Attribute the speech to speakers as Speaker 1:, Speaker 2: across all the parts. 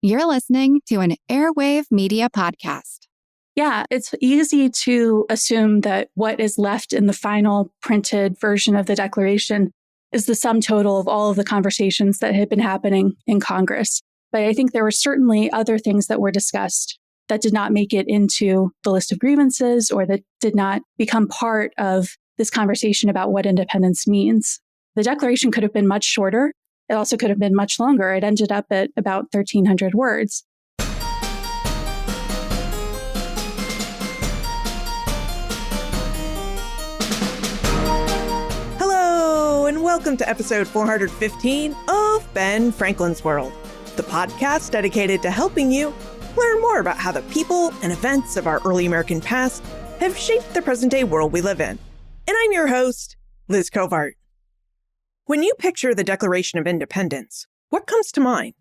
Speaker 1: You're listening to an Airwave Media Podcast.
Speaker 2: Yeah, it's easy to assume that what is left in the final printed version of the Declaration is the sum total of all of the conversations that had been happening in Congress. But I think there were certainly other things that were discussed that did not make it into the list of grievances or that did not become part of this conversation about what independence means. The Declaration could have been much shorter. It also could have been much longer. It ended up at about 1,300 words.
Speaker 3: Hello, and welcome to episode 415 of Ben Franklin's World, the podcast dedicated to helping you learn more about how the people and events of our early American past have shaped the present-day world we live in. And I'm your host, Liz Covart. When you picture the Declaration of Independence, what comes to mind?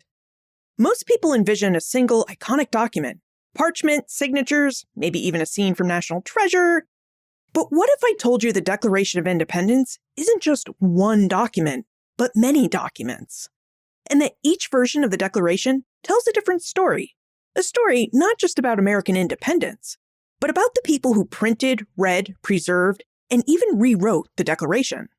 Speaker 3: Most people envision a single iconic document, parchment, signatures, maybe even a scene from National Treasure. But what if I told you the Declaration of Independence isn't just one document, but many documents? And that each version of the Declaration tells a different story. A story not just about American independence, but about the people who printed, read, preserved, and even rewrote the Declaration.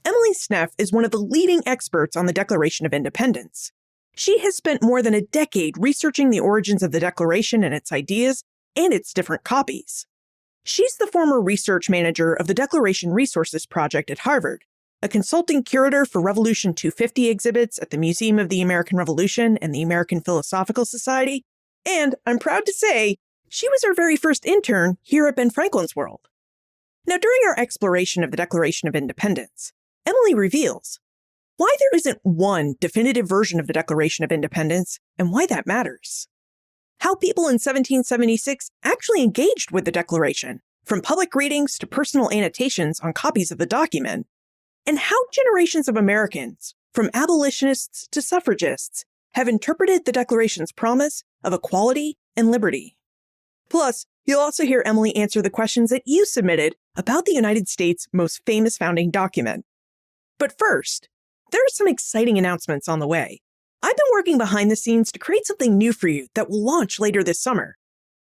Speaker 3: Emily Sneff is one of the leading experts on the Declaration of Independence. She has spent more than a decade researching the origins of the Declaration and its ideas and its different copies. She's the former research manager of the Declaration Resources Project at Harvard, a consulting curator for Revolution 250 exhibits at the Museum of the American Revolution and the American Philosophical Society, and I'm proud to say, she was our very first intern here at Ben Franklin's World. Now, during our exploration of the Declaration of Independence, Emily reveals why there isn't one definitive version of the Declaration of Independence and why that matters. How people in 1776 actually engaged with the Declaration, from public readings to personal annotations on copies of the document, and how generations of Americans, from abolitionists to suffragists, have interpreted the Declaration's promise of equality and liberty. Plus, you'll also hear Emily answer the questions that you submitted about the United States' most famous founding document. But first, there are some exciting announcements on the way. I've been working behind the scenes to create something new for you that will launch later this summer.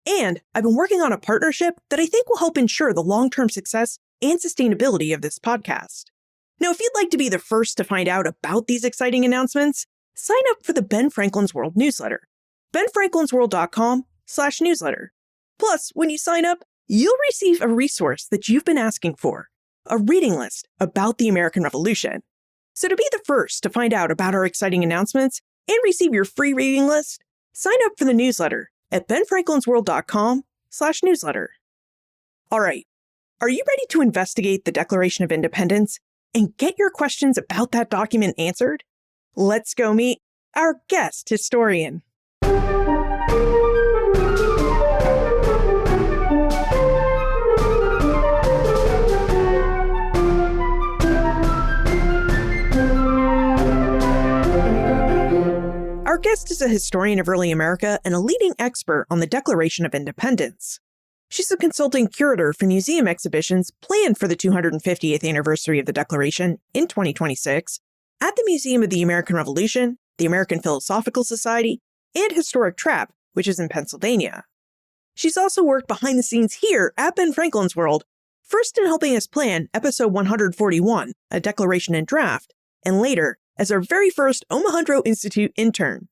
Speaker 3: And I've been working on a partnership that I think will help ensure the long-term success and sustainability of this podcast. Now, if you'd like to be the first to find out about these exciting announcements, sign up for the Ben Franklin's World newsletter, benfranklinsworld.com/newsletter. Plus, when you sign up, you'll receive a resource that you've been asking for, a reading list about the American Revolution. So to be the first to find out about our exciting announcements and receive your free reading list, sign up for the newsletter at benfranklinsworld.com/newsletter. All right, are you ready to investigate the Declaration of Independence and get your questions about that document answered? Let's go meet our guest historian. Our guest is a historian of early America and a leading expert on the Declaration of Independence. She's a consulting curator for museum exhibitions planned for the 250th anniversary of the Declaration in 2026 at the Museum of the American Revolution, the American Philosophical Society, and Historic Trapp, which is in Pennsylvania. She's also worked behind the scenes here at Ben Franklin's World, first in helping us plan episode 141, A Declaration in Draft, and later as our very first Omohundro Institute intern.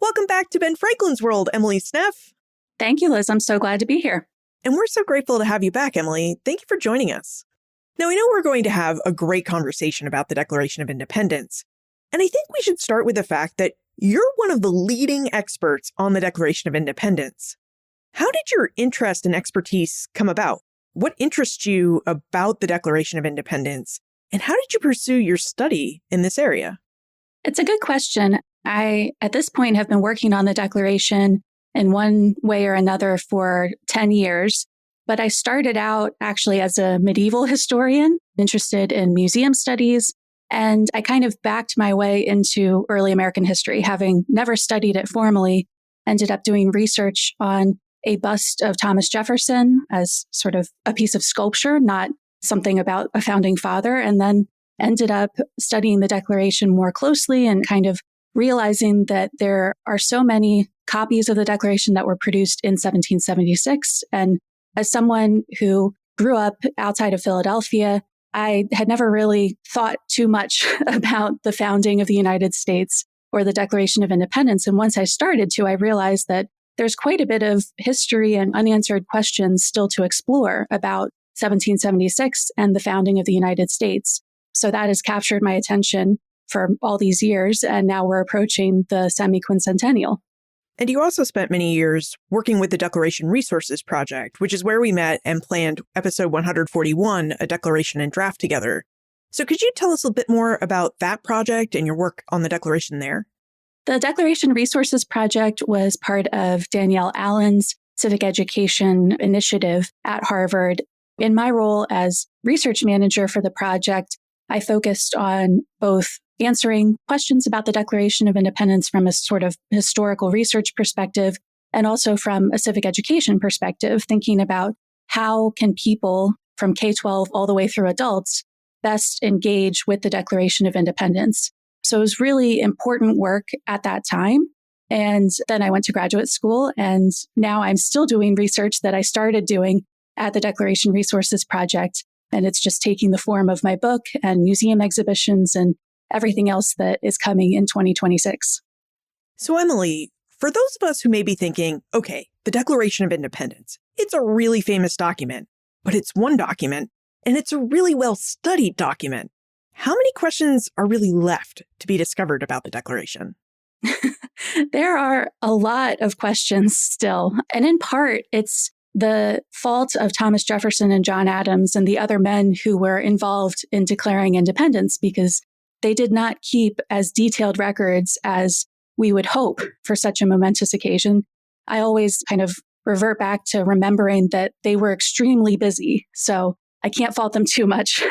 Speaker 3: Welcome back to Ben Franklin's World, Emily Sneff.
Speaker 2: Thank you, Liz. I'm so glad to be here.
Speaker 3: And we're so grateful to have you back, Emily. Thank you for joining us. Now, I know we're going to have a great conversation about the Declaration of Independence, and I think we should start with the fact that you're one of the leading experts on the Declaration of Independence. How did your interest and expertise come about? What interests you about the Declaration of Independence, and how did you pursue your study in this area?
Speaker 2: It's a good question. I, at this point, have been working on the Declaration in one way or another for 10 years. But I started out actually as a medieval historian, interested in museum studies, and I kind of backed my way into early American history, having never studied it formally, ended up doing research on a bust of Thomas Jefferson as sort of a piece of sculpture, not something about a founding father, and then ended up studying the Declaration more closely and kind of realizing that there are so many copies of the Declaration that were produced in 1776. And as someone who grew up outside of Philadelphia, I had never really thought too much about the founding of the United States or the Declaration of Independence. And once I started to, I realized that there's quite a bit of history and unanswered questions still to explore about 1776 and the founding of the United States. So that has captured my attention for all these years. And now we're approaching the semi-quincentennial.
Speaker 3: And you also spent many years working with the Declaration Resources Project, which is where we met and planned episode 141, A Declaration and Draft together. So could you tell us a bit more about that project and your work on the Declaration there?
Speaker 2: The Declaration Resources Project was part of Danielle Allen's civic education initiative at Harvard. In my role as research manager for the project, I focused on both answering questions about the Declaration of Independence from a sort of historical research perspective, and also from a civic education perspective, thinking about how can people from K-12 all the way through adults best engage with the Declaration of Independence. So it was really important work at that time. And then I went to graduate school, and now I'm still doing research that I started doing at the Declaration Resources Project. And it's just taking the form of my book and museum exhibitions and everything else that is coming in 2026.
Speaker 3: So Emily, for those of us who may be thinking, okay, the Declaration of Independence, it's a really famous document, but it's one document, and it's a really well-studied document. How many questions are really left to be discovered about the Declaration?
Speaker 2: There are a lot of questions still. And in part, it's the fault of Thomas Jefferson and John Adams and the other men who were involved in declaring independence, because they did not keep as detailed records as we would hope for such a momentous occasion. I always kind of revert back to remembering that they were extremely busy, so I can't fault them too much.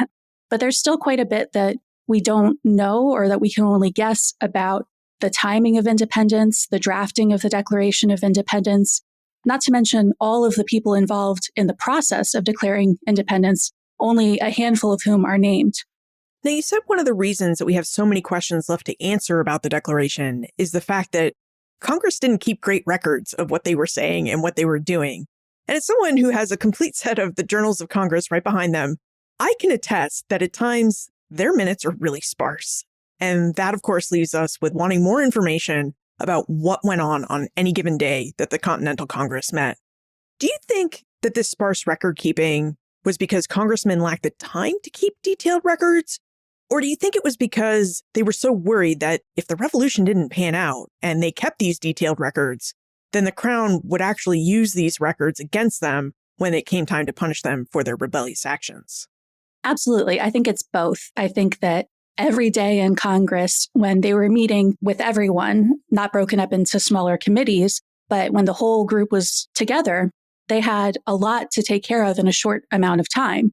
Speaker 2: But there's still quite a bit that we don't know, or that we can only guess about the timing of independence, the drafting of the Declaration of Independence, not to mention all of the people involved in the process of declaring independence, only a handful of whom are named.
Speaker 3: Now, you said one of the reasons that we have so many questions left to answer about the Declaration is the fact that Congress didn't keep great records of what they were saying and what they were doing. And as someone who has a complete set of the journals of Congress right behind them, I can attest that at times their minutes are really sparse. And that, of course, leaves us with wanting more information about what went on any given day that the Continental Congress met. Do you think that this sparse record keeping was because congressmen lacked the time to keep detailed records? Or do you think it was because they were so worried that if the revolution didn't pan out and they kept these detailed records, then the Crown would actually use these records against them when it came time to punish them for their rebellious actions?
Speaker 2: Absolutely. I think it's both. I think that every day in Congress, when they were meeting with everyone, not broken up into smaller committees, but when the whole group was together, they had a lot to take care of in a short amount of time.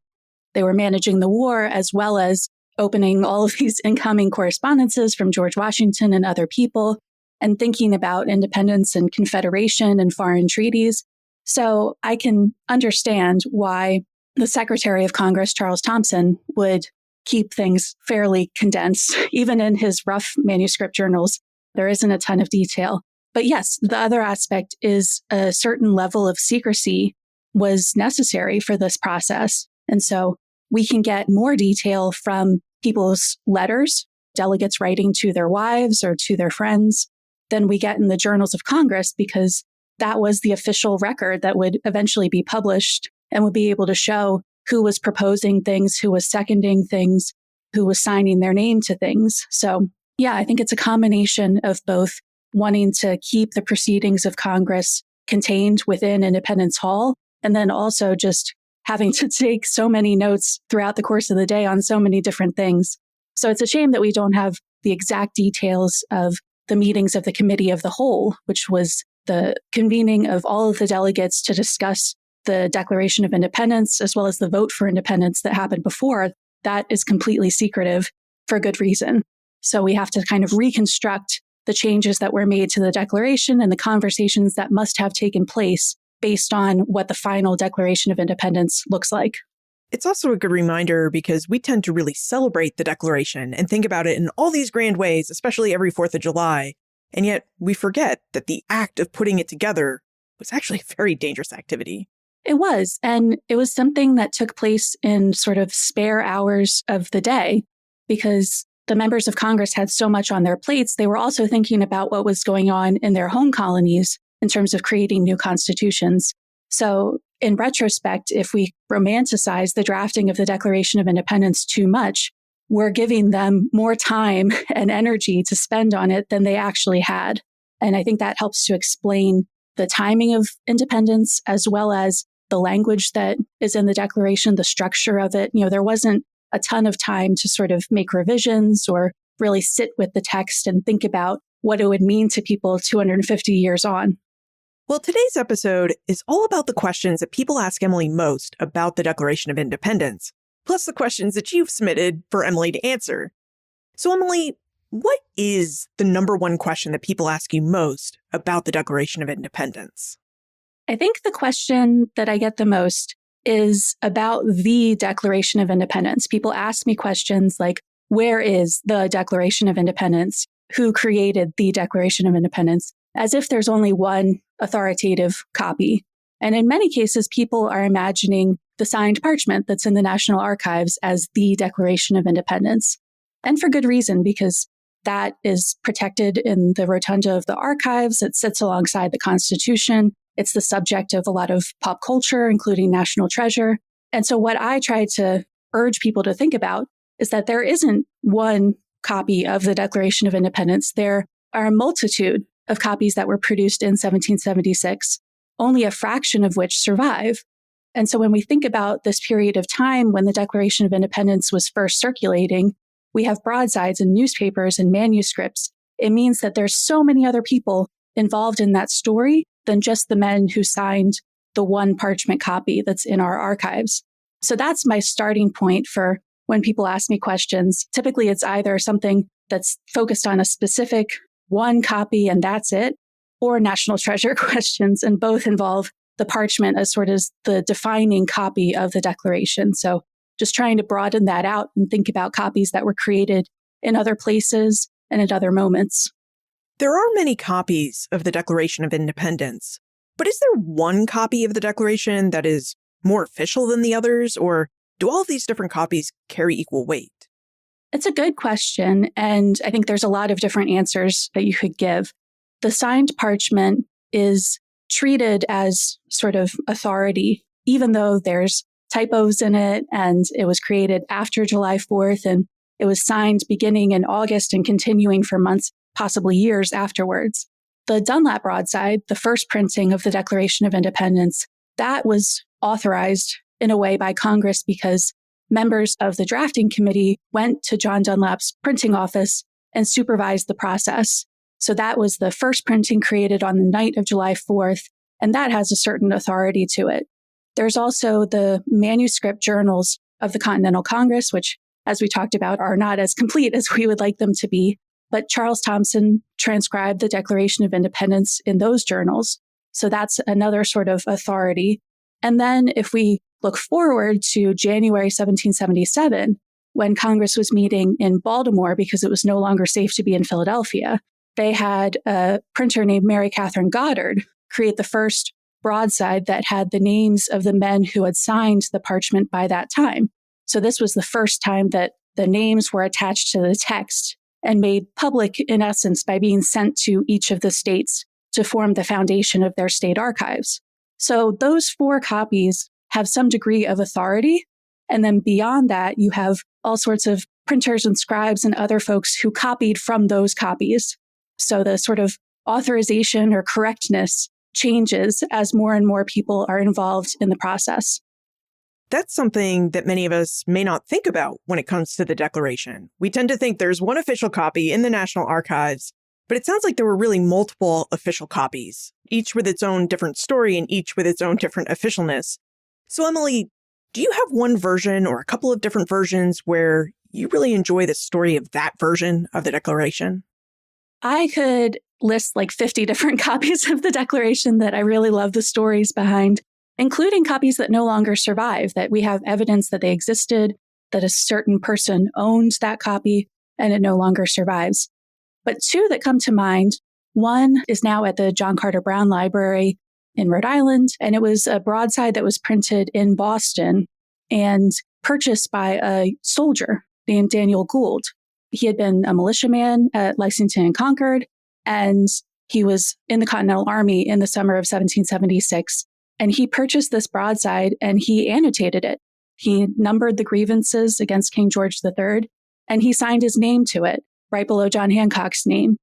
Speaker 2: They were managing the war as well as opening all of these incoming correspondences from George Washington and other people, and thinking about independence and Confederation and foreign treaties. So I can understand why the Secretary of Congress, Charles Thompson, would keep things fairly condensed. Even in his rough manuscript journals, there isn't a ton of detail. But yes, the other aspect is a certain level of secrecy was necessary for this process. And so we can get more detail from people's letters, delegates writing to their wives or to their friends, than we get in the journals of Congress, because that was the official record that would eventually be published and would be able to show who was proposing things, who was seconding things, who was signing their name to things. So yeah, I think it's a combination of both wanting to keep the proceedings of Congress contained within Independence Hall, and then also just having to take so many notes throughout the course of the day on so many different things. So it's a shame that we don't have the exact details of the meetings of the Committee of the Whole, which was the convening of all of the delegates to discuss the Declaration of Independence, as well as the vote for independence that happened before. That is completely secretive for good reason. So we have to kind of reconstruct the changes that were made to the Declaration and the conversations that must have taken place based on what the final Declaration of Independence looks like.
Speaker 3: It's also a good reminder because we tend to really celebrate the Declaration and think about it in all these grand ways, especially every 4th of July. And yet we forget that the act of putting it together was actually a very dangerous activity.
Speaker 2: It was, and it was something that took place in sort of spare hours of the day because the members of Congress had so much on their plates. They were also thinking about what was going on in their home colonies in terms of creating new constitutions. So in retrospect, if we romanticize the drafting of the Declaration of Independence too much, we're giving them more time and energy to spend on it than they actually had. And I think that helps to explain the timing of independence as well as the language that is in the Declaration, the structure of it. There wasn't a ton of time to sort of make revisions or really sit with the text and think about what it would mean to people 250 years on.
Speaker 3: Well, today's episode is all about the questions that people ask Emily most about the Declaration of Independence, plus the questions that you've submitted for Emily to answer. So, Emily, what is the number one question that people ask you most about the Declaration of Independence?
Speaker 2: I think the question that I get the most is about the Declaration of Independence. People ask me questions like, where is the Declaration of Independence? Who created the Declaration of Independence? As if there's only one authoritative copy. And in many cases, people are imagining the signed parchment that's in the National Archives as the Declaration of Independence. And for good reason, because that is protected in the rotunda of the archives. It sits alongside the Constitution. It's the subject of a lot of pop culture, including National Treasure. And so what I try to urge people to think about is that there isn't one copy of the Declaration of Independence. There are a multitude of copies that were produced in 1776, only a fraction of which survive. And so when we think about this period of time when the Declaration of Independence was first circulating, we have broadsides and newspapers and manuscripts. It means that there's so many other people involved in that story than just the men who signed the one parchment copy that's in our archives. So that's my starting point for when people ask me questions. Typically, it's either something that's focused on a specific one copy and that's it, or National Treasure questions, and both involve the parchment as sort of the defining copy of the Declaration. So just trying to broaden that out and think about copies that were created in other places and at other moments.
Speaker 3: There are many copies of the Declaration of Independence, but is there one copy of the Declaration that is more official than the others, or do all of these different copies carry equal weight?
Speaker 2: It's a good question, and I think there's a lot of different answers that you could give. The signed parchment is treated as sort of authority, even though there's typos in it, and it was created after July 4th, and it was signed beginning in August and continuing for months, possibly years afterwards. The Dunlap broadside, the first printing of the Declaration of Independence, that was authorized in a way by Congress because members of the drafting committee went to John Dunlap's printing office and supervised the process. So that was the first printing created on the night of July 4th, and that has a certain authority to it. There's also the manuscript journals of the Continental Congress, which, as we talked about, are not as complete as we would like them to be. But Charles Thomson transcribed the Declaration of Independence in those journals. So that's another sort of authority. And then if we look forward to January 1777, when Congress was meeting in Baltimore because it was no longer safe to be in Philadelphia, they had a printer named Mary Catherine Goddard create the first broadside that had the names of the men who had signed the parchment by that time. So this was the first time that the names were attached to the text and made public, in essence, by being sent to each of the states to form the foundation of their state archives. So those 4 copies have some degree of authority. And then beyond that, you have all sorts of printers and scribes and other folks who copied from those copies. So the sort of authorization or correctness changes as more and more people are involved in the process.
Speaker 3: That's something that many of us may not think about when it comes to the Declaration. We tend to think there's one official copy in the National Archives, but it sounds like there were really multiple official copies, each with its own different story and each with its own different officialness. So, Emily, do you have one version or a couple of different versions where you really enjoy the story of that version of the Declaration?
Speaker 2: I could list like 50 different copies of the Declaration that I really love the stories behind. including copies that no longer survive, that we have evidence that they existed, that a certain person owned that copy, and it no longer survives. But two that come to mind, one is now at the John Carter Brown Library in Rhode Island, and it was a broadside that was printed in Boston and purchased by a soldier named Daniel Gould. He had been a militiaman at Lexington and Concord, and he was in the Continental Army in the summer of 1776. And he purchased this broadside and he annotated it. He numbered the grievances against King George III, and he signed his name to it right below John Hancock's name.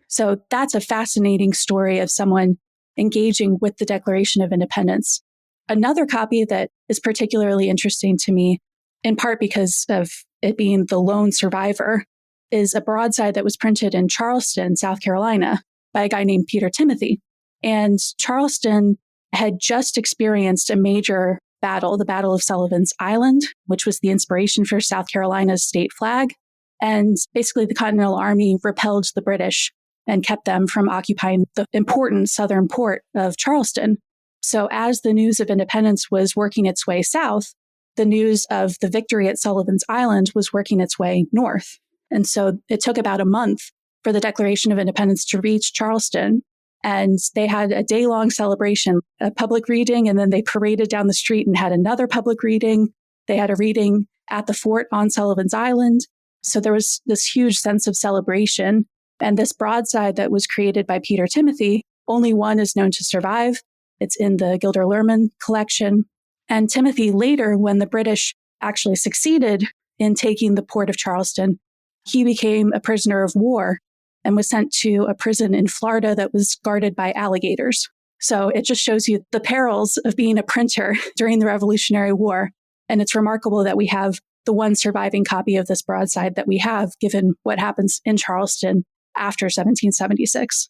Speaker 2: So that's a fascinating story of someone engaging with the Declaration of Independence. Another copy that is particularly interesting to me, in part because of it being the lone survivor, is a broadside that was printed in Charleston, South Carolina, by a guy named Peter Timothy. And Charleston had just experienced a major battle, the Battle of Sullivan's Island, which was the inspiration for South Carolina's state flag. And basically the Continental Army repelled the British and kept them from occupying the important southern port of Charleston. So as the news of independence was working its way south, the news of the victory at Sullivan's Island was working its way north. And so it took about a month for the Declaration of Independence to reach Charleston. And they had a day-long celebration, a public reading, and then they paraded down the street and had another public reading. They had a reading at the fort on Sullivan's Island. So there was this huge sense of celebration. And this broadside that was created by Peter Timothy, only one is known to survive. It's in the Gilder Lehrman collection. And Timothy later, when the British actually succeeded in taking the port of Charleston, he became a prisoner of war and was sent to a prison in Florida that was guarded by alligators. So it just shows you the perils of being a printer during the Revolutionary War. And it's remarkable that we have the one surviving copy of this broadside that we have, given what happens in Charleston after 1776.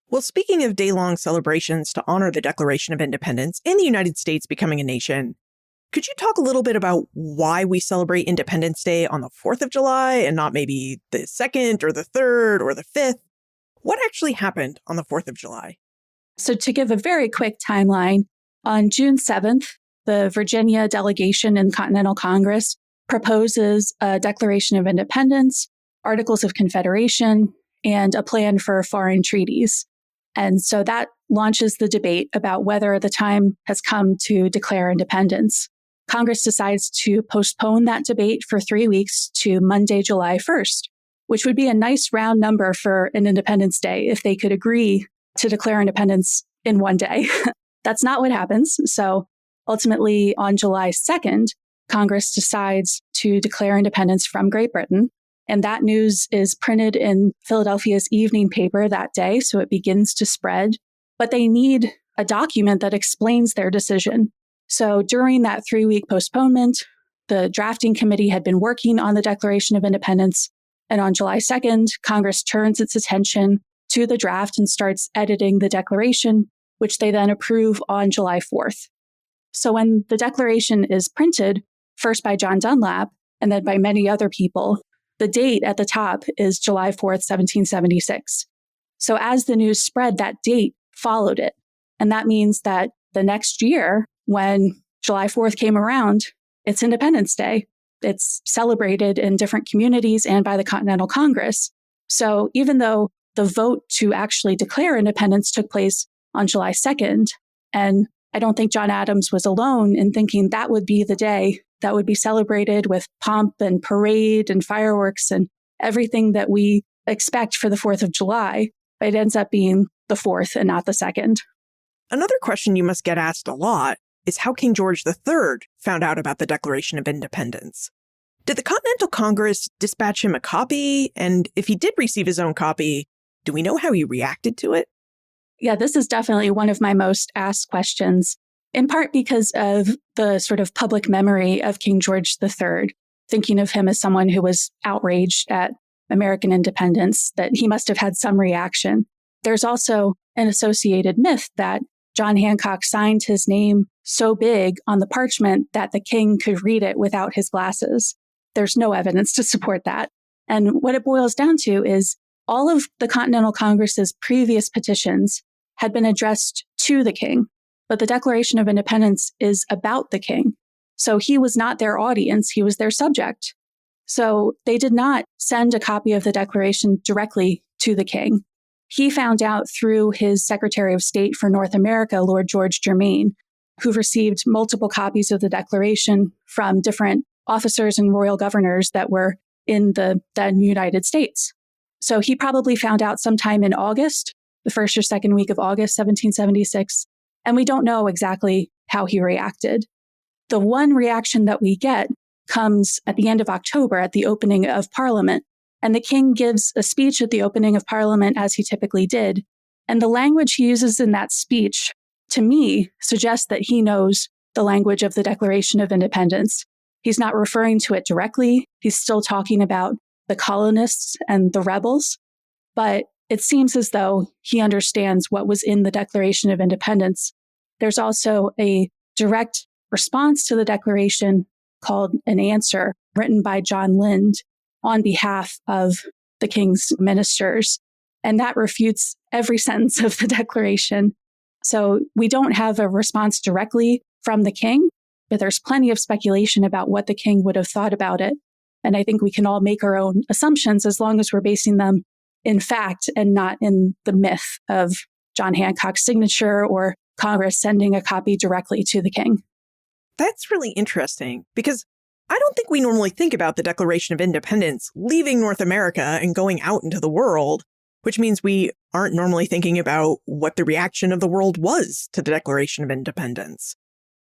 Speaker 3: Well, speaking of day-long celebrations to honor the Declaration of Independence and the United States becoming a nation, could you talk a little bit about why we celebrate Independence Day on the 4th of July and not maybe the 2nd or the 3rd or the 5th? What actually happened on the 4th of July?
Speaker 2: So to give a very quick timeline, on June 7th, the Virginia delegation in Continental Congress proposes a Declaration of Independence, Articles of Confederation, and a plan for foreign treaties. And so that launches the debate about whether the time has come to declare independence. Congress decides to postpone that debate for 3 weeks to Monday, July 1st, which would be a nice round number for an Independence Day if they could agree to declare independence in one day. That's not what happens. So ultimately, on July 2nd, Congress decides to declare independence from Great Britain. And that news is printed in Philadelphia's evening paper that day, so it begins to spread. But they need a document that explains their decision. So during that 3-week postponement, the drafting committee had been working on the Declaration of Independence. And on July 2nd, Congress turns its attention to the draft and starts editing the Declaration, which they then approve on July 4th. So when the Declaration is printed, first by John Dunlap and then by many other people, the date at the top is July 4th, 1776. So as the news spread, that date followed it. And that means that the next year, when July 4th came around, it's Independence Day. It's celebrated in different communities and by the Continental Congress. So even though the vote to actually declare independence took place on July 2nd, and I don't think John Adams was alone in thinking that would be the day that would be celebrated with pomp and parade and fireworks and everything that we expect for the 4th of July, but it ends up being the 4th and not the 2nd.
Speaker 3: Another question you must get asked a lot is how King George III found out about the Declaration of Independence. Did the Continental Congress dispatch him a copy? And if he did receive his own copy, do we know how he reacted to it?
Speaker 2: Yeah, this is definitely one of my most asked questions, in part because of the sort of public memory of King George III, thinking of him as someone who was outraged at American independence, that he must have had some reaction. There's also an associated myth that John Hancock signed his name so big on the parchment that the king could read it without his glasses. There's no evidence to support that. And what it boils down to is all of the Continental Congress's previous petitions had been addressed to the king, but the Declaration of Independence is about the king. So he was not their audience, he was their subject. So they did not send a copy of the Declaration directly to the king. He found out through his Secretary of State for North America, Lord George Germain, who received multiple copies of the Declaration from different officers and royal governors that were in the then United States. So he probably found out sometime in August, the first or second week of August, 1776, and we don't know exactly how he reacted. The one reaction that we get comes at the end of October at the opening of Parliament, and the king gives a speech at the opening of Parliament as he typically did. And the language he uses in that speech, to me, suggests that he knows the language of the Declaration of Independence. He's not referring to it directly. He's still talking about the colonists and the rebels, but it seems as though he understands what was in the Declaration of Independence. There's also a direct response to the Declaration called an answer written by John Lind on behalf of the king's ministers. And that refutes every sentence of the Declaration. So we don't have a response directly from the king, but there's plenty of speculation about what the king would have thought about it. And I think we can all make our own assumptions as long as we're basing them in fact and not in the myth of John Hancock's signature or Congress sending a copy directly to the king.
Speaker 3: That's really interesting because I don't think we normally think about the Declaration of Independence leaving North America and going out into the world, which means we aren't normally thinking about what the reaction of the world was to the Declaration of Independence.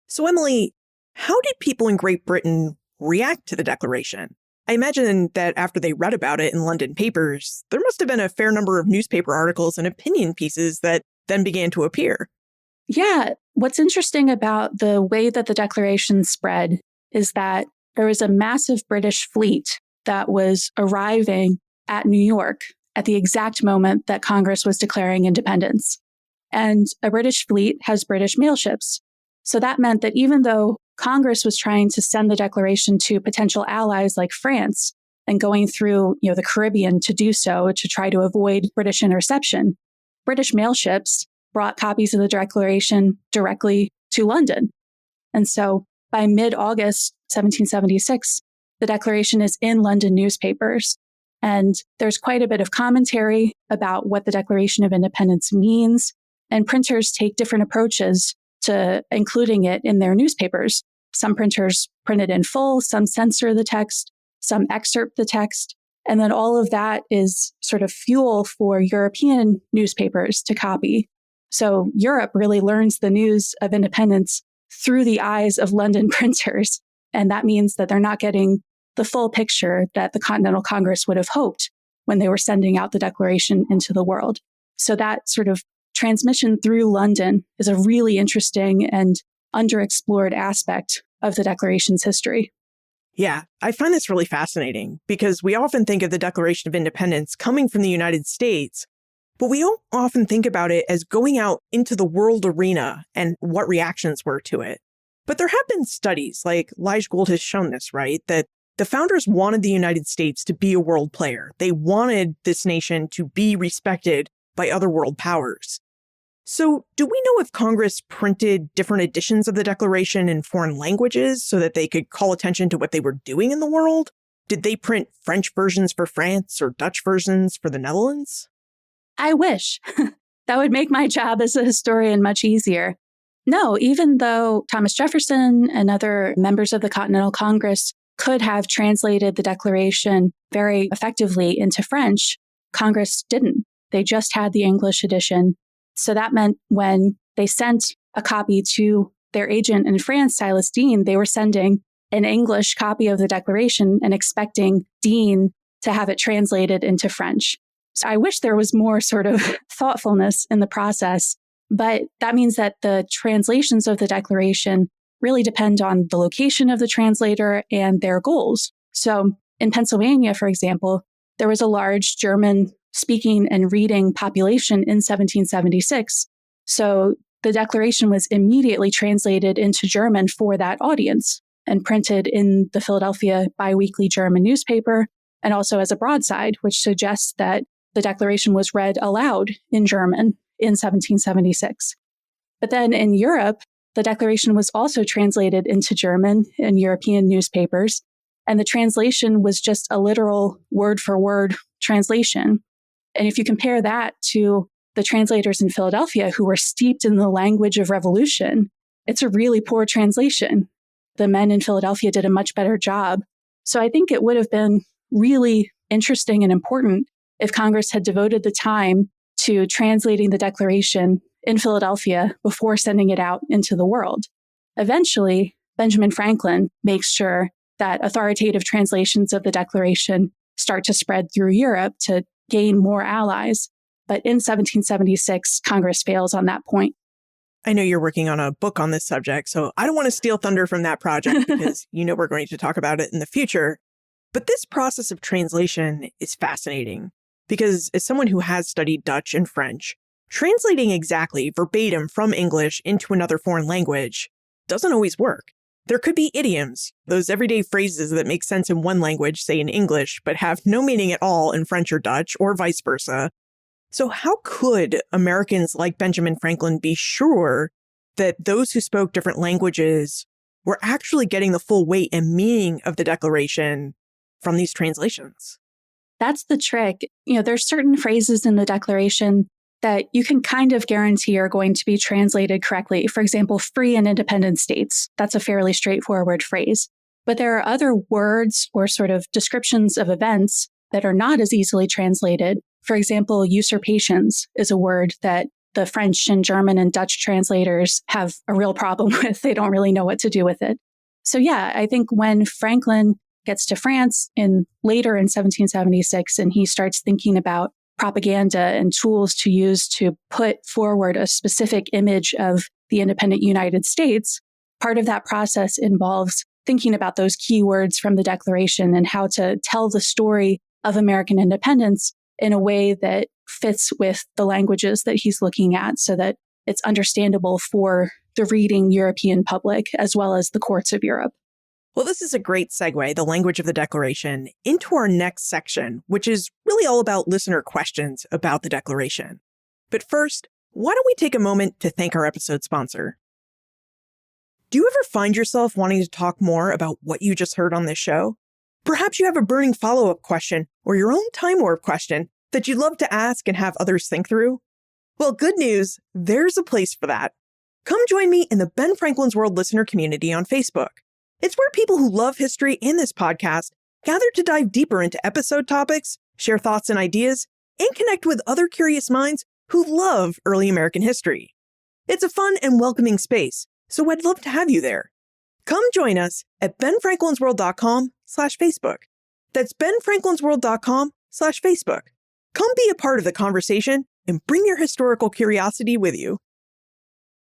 Speaker 3: So, Emily, how did people in Great Britain react to the Declaration? I imagine that after they read about it in London papers, there must have been a fair number of newspaper articles and opinion pieces that then began to appear.
Speaker 2: Yeah, what's interesting about the way that the Declaration spread is that there was a massive British fleet that was arriving at New York at the exact moment that Congress was declaring independence. And a British fleet has British mail ships. So that meant that even though Congress was trying to send the Declaration to potential allies like France and going through, the Caribbean to do so to try to avoid British interception, British mail ships brought copies of the Declaration directly to London. And so by mid-August 1776, the Declaration is in London newspapers. And there's quite a bit of commentary about what the Declaration of Independence means. And printers take different approaches to including it in their newspapers. Some printers print it in full, some censor the text, some excerpt the text. And then all of that is sort of fuel for European newspapers to copy. So Europe really learns the news of independence through the eyes of London printers. And that means that they're not getting the full picture that the Continental Congress would have hoped when they were sending out the Declaration into the world. So that sort of transmission through London is a really interesting and underexplored aspect of the Declaration's history.
Speaker 3: Yeah, I find this really fascinating because we often think of the Declaration of Independence coming from the United States, but we don't often think about it as going out into the world arena and what reactions were to it. But there have been studies, like Lige Gould has shown this, right? That the founders wanted the United States to be a world player. They wanted this nation to be respected by other world powers. So do we know if Congress printed different editions of the Declaration in foreign languages so that they could call attention to what they were doing in the world? Did they print French versions for France or Dutch versions for the Netherlands?
Speaker 2: I wish. That would make my job as a historian much easier. No, even though Thomas Jefferson and other members of the Continental Congress could have translated the Declaration very effectively into French, Congress didn't. They just had the English edition. So that meant when they sent a copy to their agent in France, Silas Deane, they were sending an English copy of the Declaration and expecting Deane to have it translated into French. So I wish there was more sort of thoughtfulness in the process, but that means that the translations of the Declaration really depend on the location of the translator and their goals. So in Pennsylvania, for example, there was a large German speaking and reading population in 1776. So the Declaration was immediately translated into German for that audience and printed in the Philadelphia biweekly German newspaper and also as a broadside, which suggests that the Declaration was read aloud in German in 1776. But then in Europe, the Declaration was also translated into German in European newspapers, and the translation was just a literal word-for-word translation. And if you compare that to the translators in Philadelphia who were steeped in the language of revolution, it's a really poor translation. The men in Philadelphia did a much better job. So I think it would have been really interesting and important if Congress had devoted the time to translating the Declaration in Philadelphia before sending it out into the world. Eventually, Benjamin Franklin makes sure that authoritative translations of the Declaration start to spread through Europe to gain more allies. But in 1776, Congress fails on that point.
Speaker 3: I know you're working on a book on this subject, so I don't want to steal thunder from that project because we're going to talk about it in the future. But this process of translation is fascinating because as someone who has studied Dutch and French, translating exactly verbatim from English into another foreign language doesn't always work. There could be idioms, those everyday phrases that make sense in one language, say in English, but have no meaning at all in French or Dutch, or vice versa. So how could Americans like Benjamin Franklin be sure that those who spoke different languages were actually getting the full weight and meaning of the Declaration from these translations?
Speaker 2: That's the trick. There's certain phrases in the Declaration that you can kind of guarantee are going to be translated correctly. For example, free and independent states. That's a fairly straightforward phrase. But there are other words or sort of descriptions of events that are not as easily translated. For example, usurpations is a word that the French and German and Dutch translators have a real problem with. They don't really know what to do with it. So yeah, I think when Franklin gets to France later in 1776, and he starts thinking about propaganda and tools to use to put forward a specific image of the independent United States, part of that process involves thinking about those key words from the Declaration and how to tell the story of American independence in a way that fits with the languages that he's looking at so that it's understandable for the reading European public as well as the courts of Europe.
Speaker 3: Well, this is a great segue, the language of the Declaration, into our next section, which is really all about listener questions about the Declaration. But first, why don't we take a moment to thank our episode sponsor? Do you ever find yourself wanting to talk more about what you just heard on this show? Perhaps you have a burning follow-up question or your own time warp question that you'd love to ask and have others think through? Well, good news, there's a place for that. Come join me in the Ben Franklin's World listener community on Facebook. It's where people who love history and this podcast gather to dive deeper into episode topics, share thoughts and ideas, and connect with other curious minds who love early American history. It's a fun and welcoming space, so I'd love to have you there. Come join us at benfranklinsworld.com/Facebook. That's benfranklinsworld.com/Facebook. Come be a part of the conversation and bring your historical curiosity with you.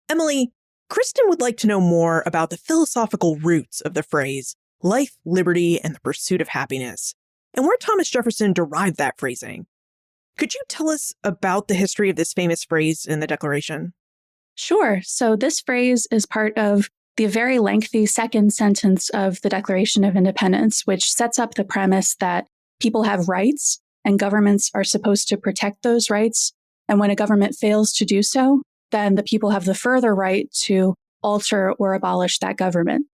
Speaker 3: Emily, Kristen would like to know more about the philosophical roots of the phrase life, liberty, and the pursuit of happiness, and where Thomas Jefferson derived that phrasing. Could you tell us about the history of this famous phrase in the Declaration?
Speaker 2: Sure. So this phrase is part of the very lengthy second sentence of the Declaration of Independence, which sets up the premise that people have rights and governments are supposed to protect those rights. And when a government fails to do so, then the people have the further right to alter or abolish that government.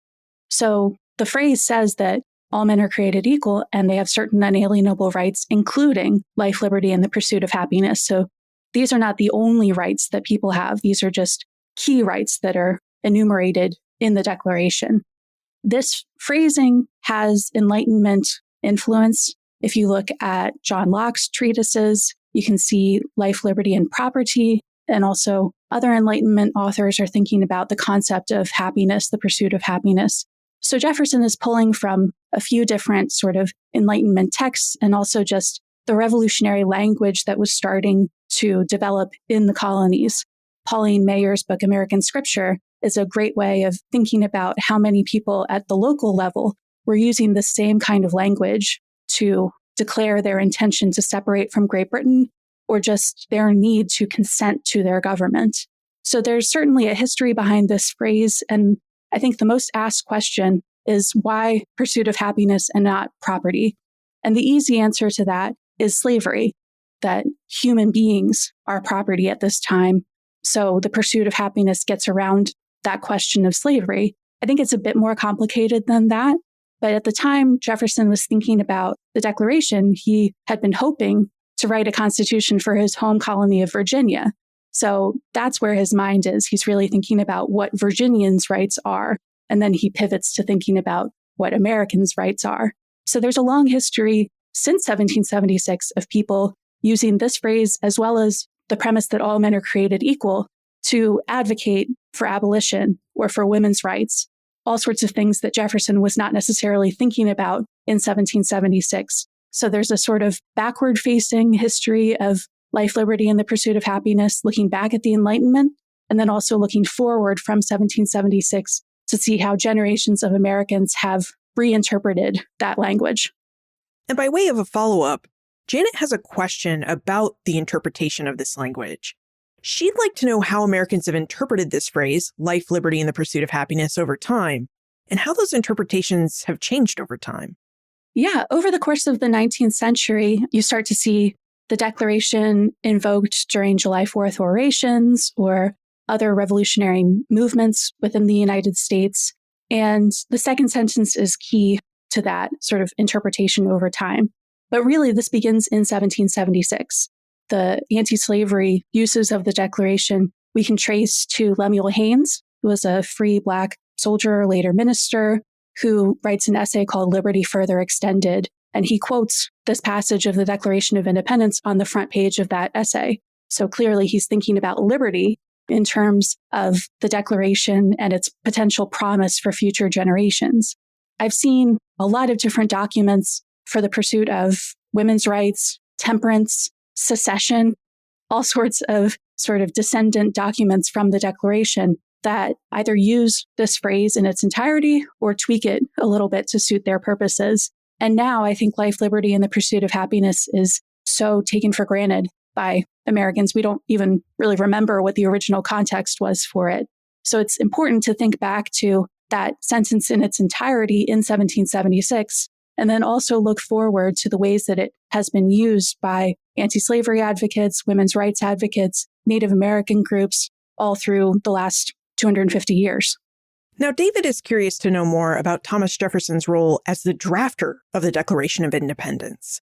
Speaker 2: So the phrase says that all men are created equal and they have certain unalienable rights, including life, liberty, and the pursuit of happiness. So these are not the only rights that people have. These are just key rights that are enumerated in the Declaration. This phrasing has Enlightenment influence. If you look at John Locke's treatises, you can see life, liberty, and property. And also other Enlightenment authors are thinking about the concept of happiness, the pursuit of happiness. So Jefferson is pulling from a few different sort of Enlightenment texts and also just the revolutionary language that was starting to develop in the colonies. Pauline Mayer's book, American Scripture, is a great way of thinking about how many people at the local level were using the same kind of language to declare their intention to separate from Great Britain or just their need to consent to their government. So there's certainly a history behind this phrase. And I think the most asked question is why pursuit of happiness and not property? And the easy answer to that is slavery, that human beings are property at this time. So the pursuit of happiness gets around that question of slavery. I think it's a bit more complicated than that. But at the time Jefferson was thinking about the Declaration, he had been hoping to write a constitution for his home colony of Virginia. So that's where his mind is. He's really thinking about what Virginians' rights are. And then he pivots to thinking about what Americans' rights are. So there's a long history since 1776 of people using this phrase, as well as the premise that all men are created equal, to advocate for abolition or for women's rights, all sorts of things that Jefferson was not necessarily thinking about in 1776. So there's a sort of backward-facing history of life, liberty, and the pursuit of happiness, looking back at the Enlightenment, and then also looking forward from 1776 to see how generations of Americans have reinterpreted that language.
Speaker 3: And by way of a follow-up, Janet has a question about the interpretation of this language. She'd like to know how Americans have interpreted this phrase, life, liberty, and the pursuit of happiness, over time, and how those interpretations have changed over time.
Speaker 2: Yeah, over the course of the 19th century, you start to see the Declaration invoked during July 4th orations or other revolutionary movements within the United States. And the second sentence is key to that sort of interpretation over time. But really, this begins in 1776. The anti-slavery uses of the Declaration we can trace to Lemuel Haynes, who was a free Black soldier, later minister, who writes an essay called Liberty Further Extended. And he quotes this passage of the Declaration of Independence on the front page of that essay. So clearly he's thinking about liberty in terms of the Declaration and its potential promise for future generations. I've seen a lot of different documents for the pursuit of women's rights, temperance, secession, all sorts of sort of descendant documents from the Declaration that either use this phrase in its entirety or tweak it a little bit to suit their purposes. And now I think life, liberty, and the pursuit of happiness is so taken for granted by Americans. We don't even really remember what the original context was for it. So it's important to think back to that sentence in its entirety in 1776, and then also look forward to the ways that it has been used by anti-slavery advocates, women's rights advocates, Native American groups, all through the last 250 years.
Speaker 3: Now, David is curious to know more about Thomas Jefferson's role as the drafter of the Declaration of Independence.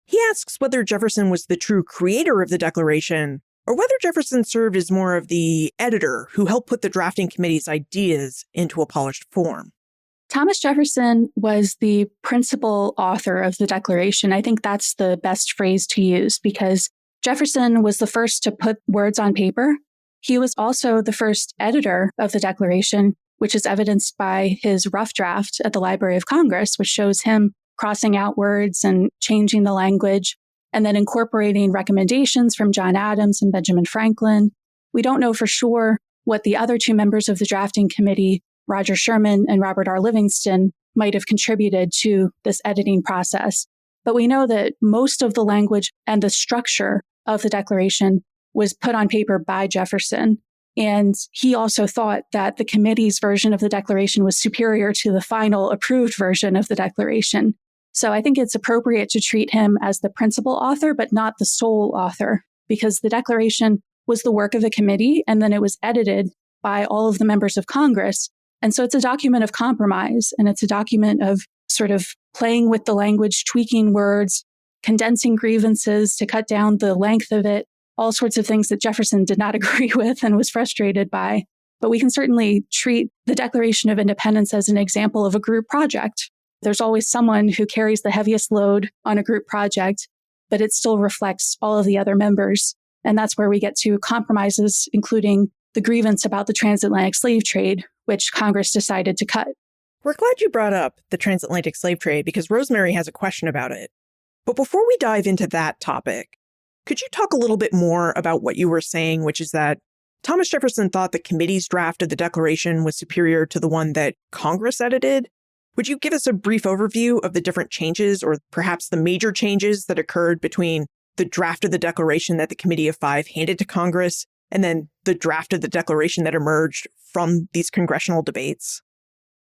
Speaker 3: He asks whether Jefferson was the true creator of the Declaration, or whether Jefferson served as more of the editor who helped put the drafting committee's ideas into a polished form.
Speaker 2: Thomas Jefferson was the principal author of the Declaration. I think that's the best phrase to use because Jefferson was the first to put words on paper. He was also the first editor of the Declaration, which is evidenced by his rough draft at the Library of Congress, which shows him crossing out words and changing the language, and then incorporating recommendations from John Adams and Benjamin Franklin. We don't know for sure what the other two members of the drafting committee, Roger Sherman and Robert R. Livingston, might have contributed to this editing process. But we know that most of the language and the structure of the Declaration was put on paper by Jefferson. And he also thought that the committee's version of the Declaration was superior to the final approved version of the Declaration. So I think it's appropriate to treat him as the principal author, but not the sole author, because the Declaration was the work of a committee, and then it was edited by all of the members of Congress. And so it's a document of compromise, and it's a document of sort of playing with the language, tweaking words, condensing grievances to cut down the length of it, all sorts of things that Jefferson did not agree with and was frustrated by. But we can certainly treat the Declaration of Independence as an example of a group project. There's always someone who carries the heaviest load on a group project, but it still reflects all of the other members. And that's where we get to compromises, including the grievance about the transatlantic slave trade, which Congress decided to cut.
Speaker 3: We're glad you brought up the transatlantic slave trade because Rosemary has a question about it. But before we dive into that topic, could you talk a little bit more about what you were saying, which is that Thomas Jefferson thought the committee's draft of the Declaration was superior to the one that Congress edited? Would you give us a brief overview of the different changes or perhaps the major changes that occurred between the draft of the Declaration that the Committee of Five handed to Congress and then the draft of the Declaration that emerged from these congressional debates?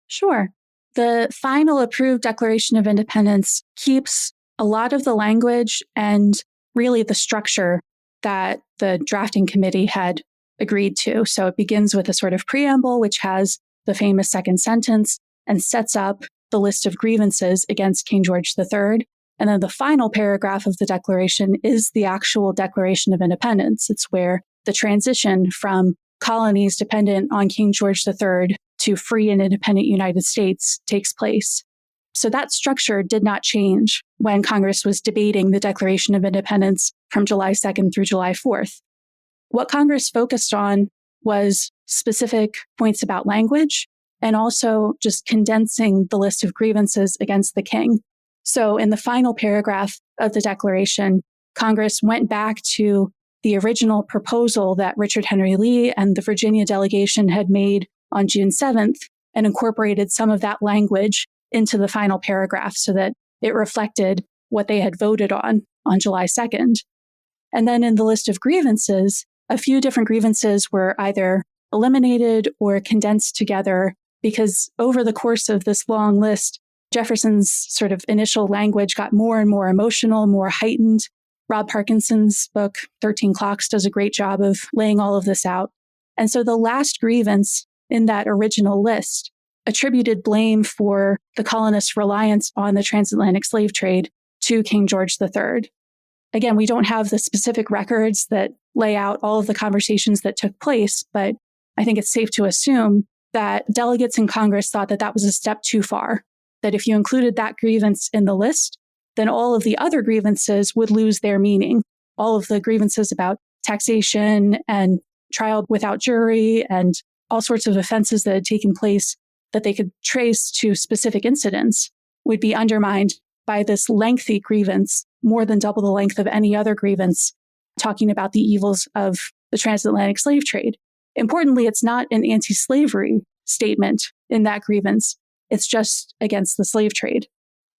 Speaker 2: Sure. The final approved Declaration of Independence keeps a lot of the language and really the structure that the drafting committee had agreed to. So it begins with a sort of preamble, which has the famous second sentence and sets up the list of grievances against King George III. And then the final paragraph of the Declaration is the actual Declaration of Independence. It's where the transition from colonies dependent on King George III to free and independent United States takes place. So that structure did not change when Congress was debating the Declaration of Independence from July 2nd through July 4th. What Congress focused on was specific points about language and also just condensing the list of grievances against the king. So in the final paragraph of the Declaration, Congress went back to the original proposal that Richard Henry Lee and the Virginia delegation had made on June 7th and incorporated some of that language into the final paragraph so that it reflected what they had voted on July 2nd. And then in the list of grievances, a few different grievances were either eliminated or condensed together because over the course of this long list, Jefferson's sort of initial language got more and more emotional, more heightened. Rob Parkinson's book, 13 Clocks, does a great job of laying all of this out. And so the last grievance in that original list attributed blame for the colonists' reliance on the transatlantic slave trade to King George III. Again, we don't have the specific records that lay out all of the conversations that took place, but I think it's safe to assume that delegates in Congress thought that that was a step too far, that if you included that grievance in the list, then all of the other grievances would lose their meaning. All of the grievances about taxation and trial without jury and all sorts of offenses that had taken place that they could trace to specific incidents would be undermined by this lengthy grievance, more than double the length of any other grievance, talking about the evils of the transatlantic slave trade. Importantly, it's not an anti-slavery statement in that grievance. It's just against the slave trade.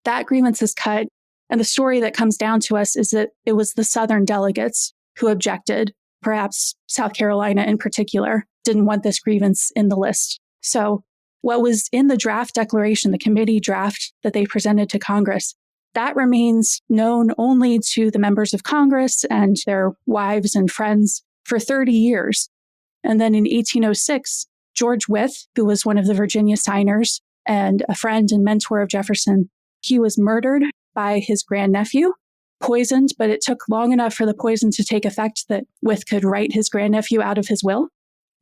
Speaker 2: That grievance is cut. And the story that comes down to us is that it was the Southern delegates who objected. Perhaps South Carolina in particular didn't want this grievance in the list. So what was in the draft declaration, the committee draft that they presented to Congress, that remains known only to the members of Congress and their wives and friends for 30 years. And then in 1806, George Wythe, who was one of the Virginia signers and a friend and mentor of Jefferson, he was murdered by his grandnephew, poisoned, but it took long enough for the poison to take effect that Wythe could write his grandnephew out of his will.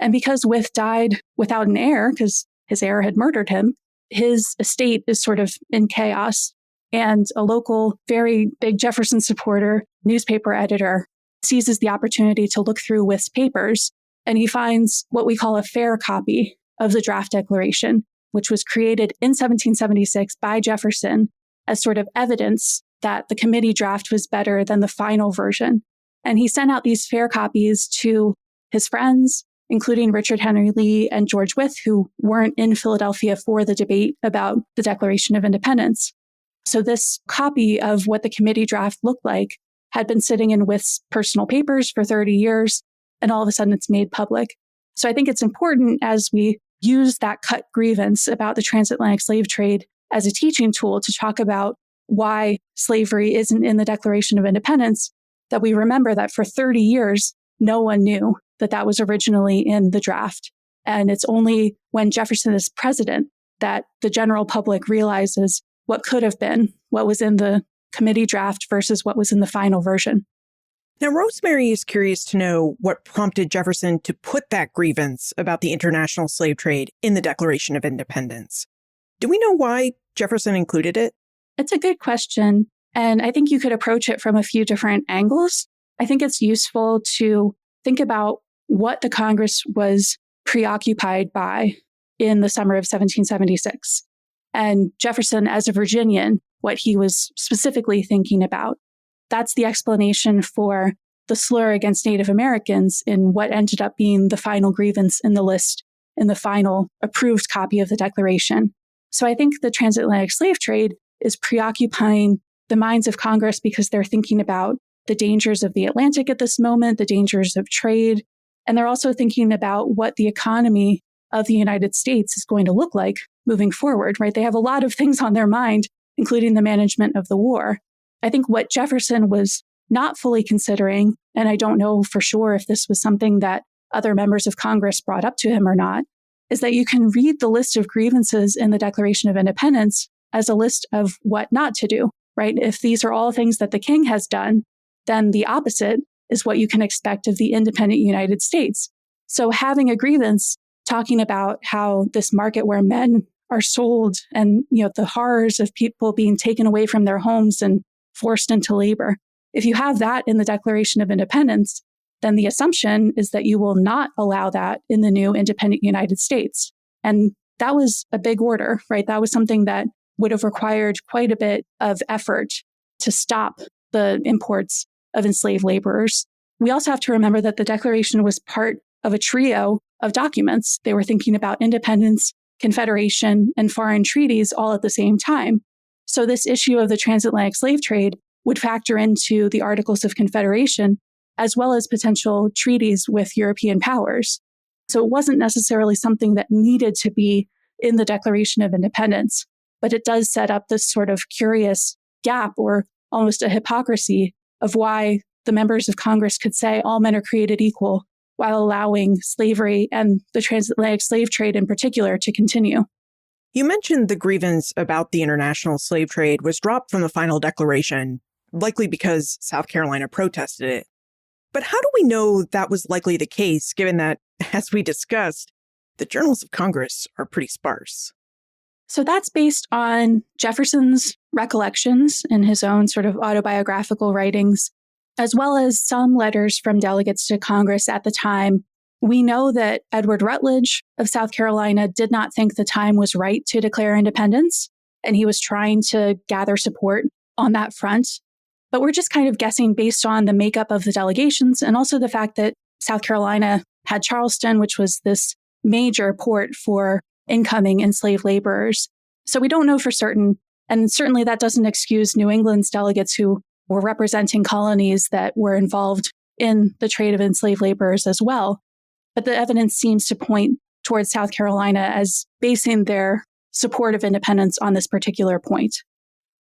Speaker 2: And because Wythe died without an heir, because his heir had murdered him, his estate is sort of in chaos. And a local, very big Jefferson supporter, newspaper editor, seizes the opportunity to look through Wythe's papers, and he finds what we call a fair copy of the draft declaration, which was created in 1776 by Jefferson as sort of evidence that the committee draft was better than the final version. And he sent out these fair copies to his friends, including Richard Henry Lee and George Wythe, who weren't in Philadelphia for the debate about the Declaration of Independence. So this copy of what the committee draft looked like had been sitting in Wythe's personal papers for 30 years, and all of a sudden it's made public. So I think it's important as we use that cut grievance about the transatlantic slave trade as a teaching tool to talk about why slavery isn't in the Declaration of Independence, that we remember that for 30 years, no one knew that that was originally in the draft. And it's only when Jefferson is president that the general public realizes what could have been, what was in the committee draft versus what was in the final version.
Speaker 3: Now, Rosemary is curious to know what prompted Jefferson to put that grievance about the international slave trade in the Declaration of Independence. Do we know why Jefferson included it?
Speaker 2: It's a good question, and I think you could approach it from a few different angles. I think it's useful to think about what the Congress was preoccupied by in the summer of 1776. And Jefferson, as a Virginian, what he was specifically thinking about. That's the explanation for the slur against Native Americans in what ended up being the final grievance in the list in the final approved copy of the Declaration. So I think the transatlantic slave trade is preoccupying the minds of Congress because they're thinking about the dangers of the Atlantic at this moment, the dangers of trade, and they're also thinking about what the economy of the United States is going to look like moving forward, right? They have a lot of things on their mind, including the management of the war. I think what Jefferson was not fully considering, and I don't know for sure if this was something that other members of Congress brought up to him or not, is that you can read the list of grievances in the Declaration of Independence as a list of what not to do, right? If these are all things that the king has done, then the opposite is what you can expect of the independent United States. So having a grievance talking about how this market where men are sold and, the horrors of people being taken away from their homes and forced into labor. If you have that in the Declaration of Independence, then the assumption is that you will not allow that in the new independent United States. And that was a big order, right? That was something that would have required quite a bit of effort to stop the imports of enslaved laborers. We also have to remember that the Declaration was part of a trio of documents. They were thinking about independence, confederation, and foreign treaties all at the same time. So this issue of the transatlantic slave trade would factor into the Articles of Confederation, as well as potential treaties with European powers. So it wasn't necessarily something that needed to be in the Declaration of Independence, but it does set up this sort of curious gap or almost a hypocrisy of why the members of Congress could say all men are created equal while allowing slavery and the transatlantic slave trade in particular to continue.
Speaker 3: You mentioned the grievance about the international slave trade was dropped from the final declaration, likely because South Carolina protested it. But how do we know that was likely the case, given that, as we discussed, the journals of Congress are pretty sparse?
Speaker 2: So that's based on Jefferson's recollections in his own sort of autobiographical writings, as well as some letters from delegates to Congress at the time. We know that Edward Rutledge of South Carolina did not think the time was right to declare independence, and he was trying to gather support on that front. But we're just kind of guessing based on the makeup of the delegations and also the fact that South Carolina had Charleston, which was this major port for incoming enslaved laborers. So we don't know for certain. And certainly that doesn't excuse New England's delegates who were representing colonies that were involved in the trade of enslaved laborers as well. But the evidence seems to point towards South Carolina as basing their support of independence on this particular point.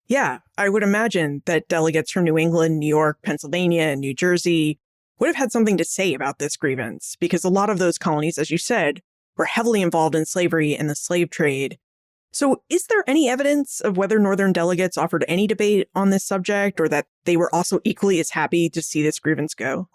Speaker 3: Yeah, I would imagine that delegates from New England, New York, Pennsylvania, and New Jersey would have had something to say about this grievance, because a lot of those colonies, as you said, were heavily involved in slavery and the slave trade. So is there any evidence of whether Northern delegates offered any debate on this subject, or that they were also equally as happy to see this grievance go?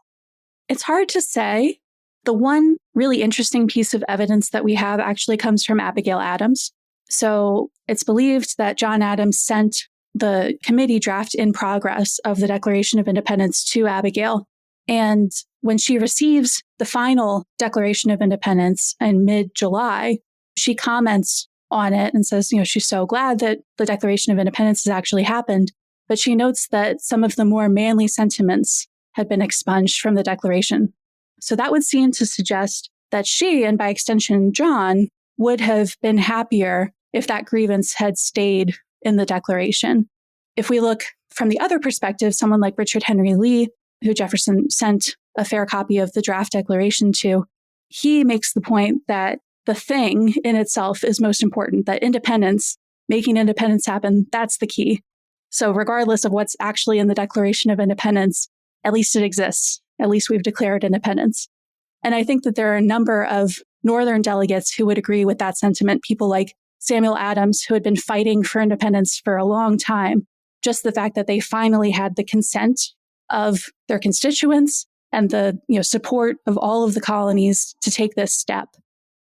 Speaker 2: It's hard to say. The one really interesting piece of evidence that we have actually comes from Abigail Adams. So it's believed that John Adams sent the committee draft in progress of the Declaration of Independence to Abigail. And when she receives the final Declaration of Independence in mid-July, she comments on it and says, she's so glad that the Declaration of Independence has actually happened. But she notes that some of the more manly sentiments had been expunged from the Declaration. So that would seem to suggest that she, and by extension John, would have been happier if that grievance had stayed in the Declaration. If we look from the other perspective, someone like Richard Henry Lee, who Jefferson sent a fair copy of the draft declaration to, he makes the point that the thing in itself is most important, that independence, making independence happen, that's the key. So regardless of what's actually in the Declaration of Independence, at least it exists. At least we've declared independence. And I think that there are a number of Northern delegates who would agree with that sentiment, people like Samuel Adams, who had been fighting for independence for a long time. Just the fact that they finally had the consent of their constituents and the support of all of the colonies to take this step.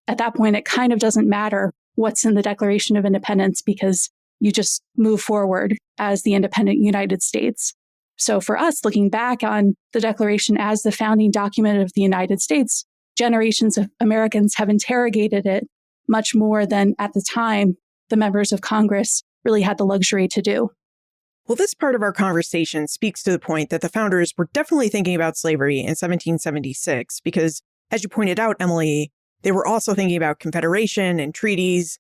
Speaker 2: At that point, it kind of doesn't matter what's in the Declaration of Independence because you just move forward as the independent United States. So for us, looking back on the Declaration as the founding document of the United States, generations of Americans have interrogated it much more than at the time the members of Congress really had the luxury to do.
Speaker 3: Well, this part of our conversation speaks to the point that the founders were definitely thinking about slavery in 1776 because, as you pointed out, Emily, they were also thinking about confederation and treaties.